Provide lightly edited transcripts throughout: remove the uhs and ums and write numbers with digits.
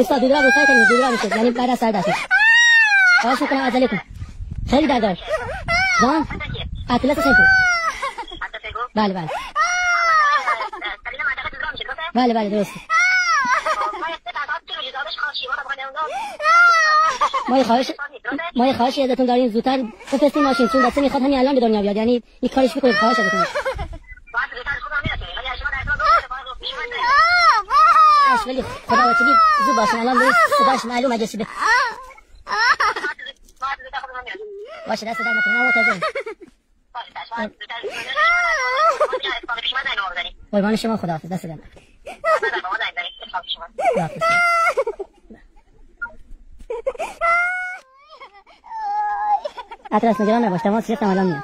دوستا دودرا روسای کنید دودرا میشه یعنی بعد از سر دست خواهش میکنم عجله کن خیلی درد داره جان اطلاعات سنتو بله بله بله بله درسته ما یه خواهشی ازتون داریم زودتر بفرستین ماشین چون دسته میخواد همین الان به دنیا بیاد یعنی این کارش بکنید خواهش ازتون ولی خدا وکیلی زود باشین الان برید صداش معلوم اگه شده باشه دست در نکنم ما منتظریم قربان شما خداحافظ دست در نکنم اطراف نگران نباش تماس گرفتم الان میام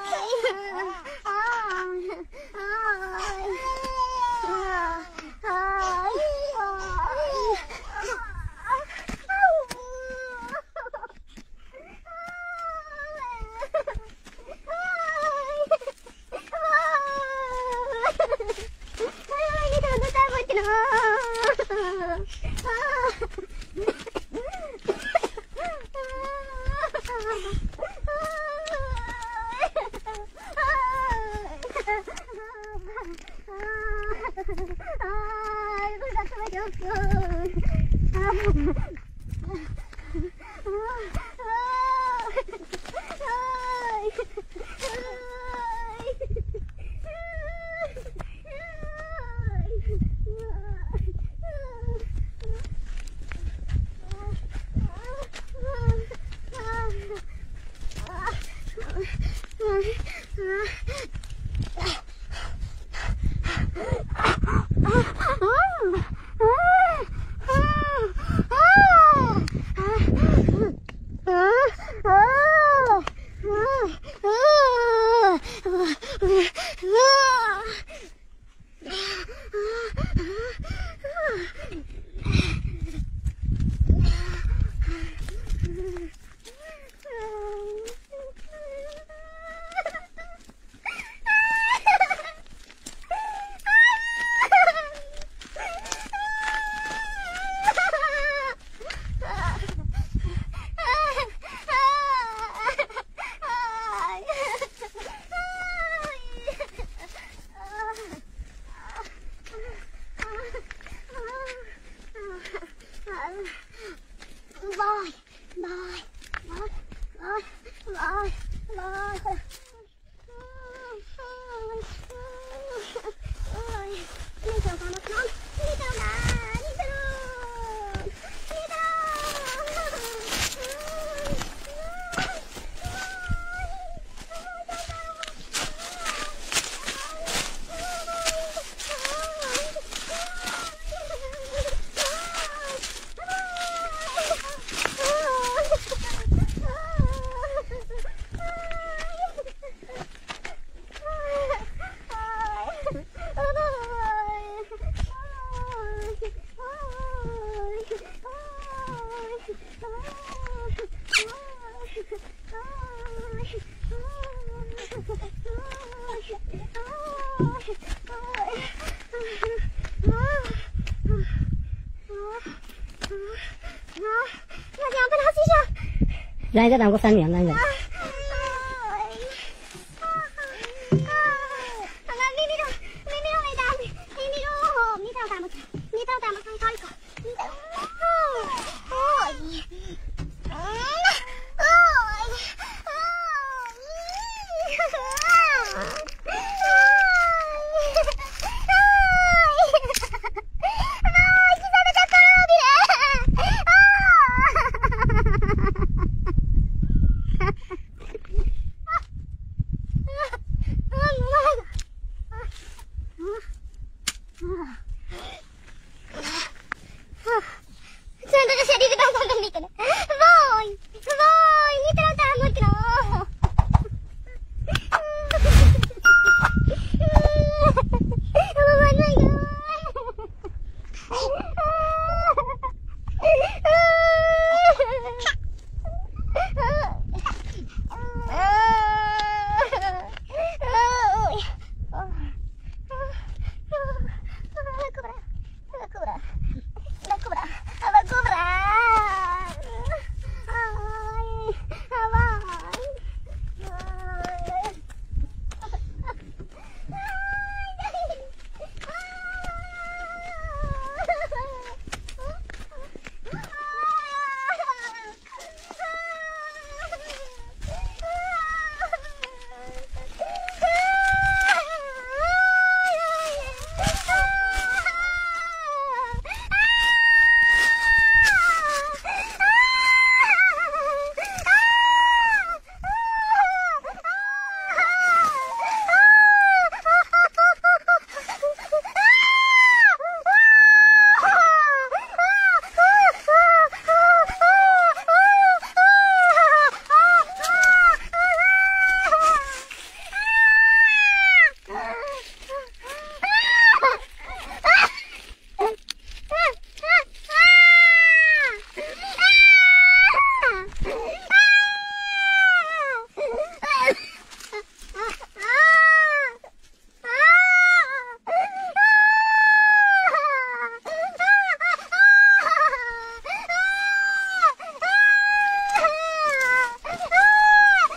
زنگ زدم گفتن میام زنگ زدم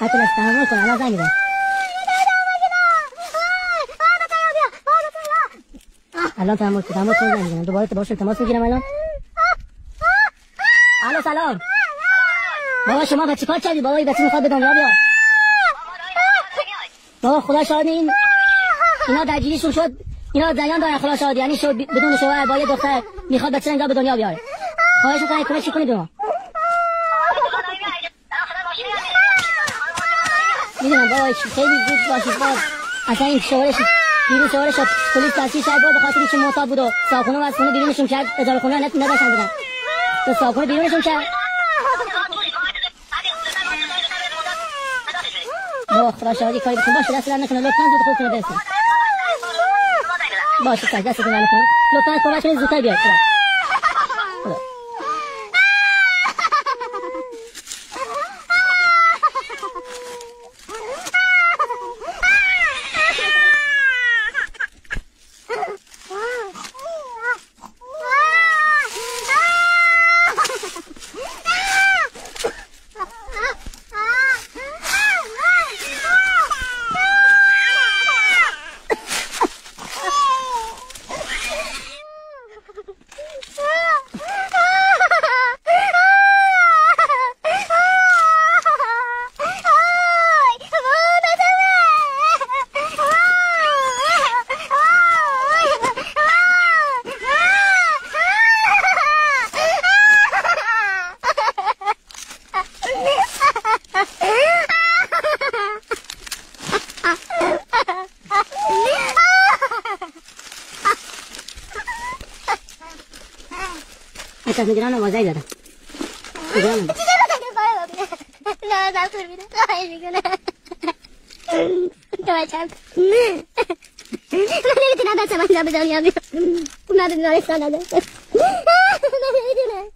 اطلس تحمل کن الان زنگ بزن. الان تحمل کن زنگ میزنم دوباره باهاش تماس میگیرم الان. الو سلام بابا شما به چیکار کردی؟ بابا این بچه میخواد به دنیا بیاد. بابا خدا شاهد اینا درگیریشون شد، اینا زیان دارن خدا شاهد، یعنی شد بدون شوهر با یه دختر میخواد بچه انگار به دنیا بیاره. خواهش میکنم کمک کنید به ما. میدونم بابا خیلی زود باشید باز اصلا این شوهرش دیروز شوهرش پلیس دستگیر کرد به خاطر اینکه معتاد بود و صاحبخونه و از خونه بیرونشون کرد، اجاره خونه نداشتن بدن تو صاحبخونه بیرونشون کرد. بابا خدا شاهدی کاری بکن باشه دست در نکنه لطفا زود خودتون رو برسون. باشه سر دستتون در نکنه لطفا کمک کنید زودتر بیاید. اصلا نگرانم وازایی دادم نگرانم نه دستور میده خواهش میکنه تو بچم من نمیتونم بچم اینجا به دنیا بیام من به بیمارستان ندارم من نمیتونم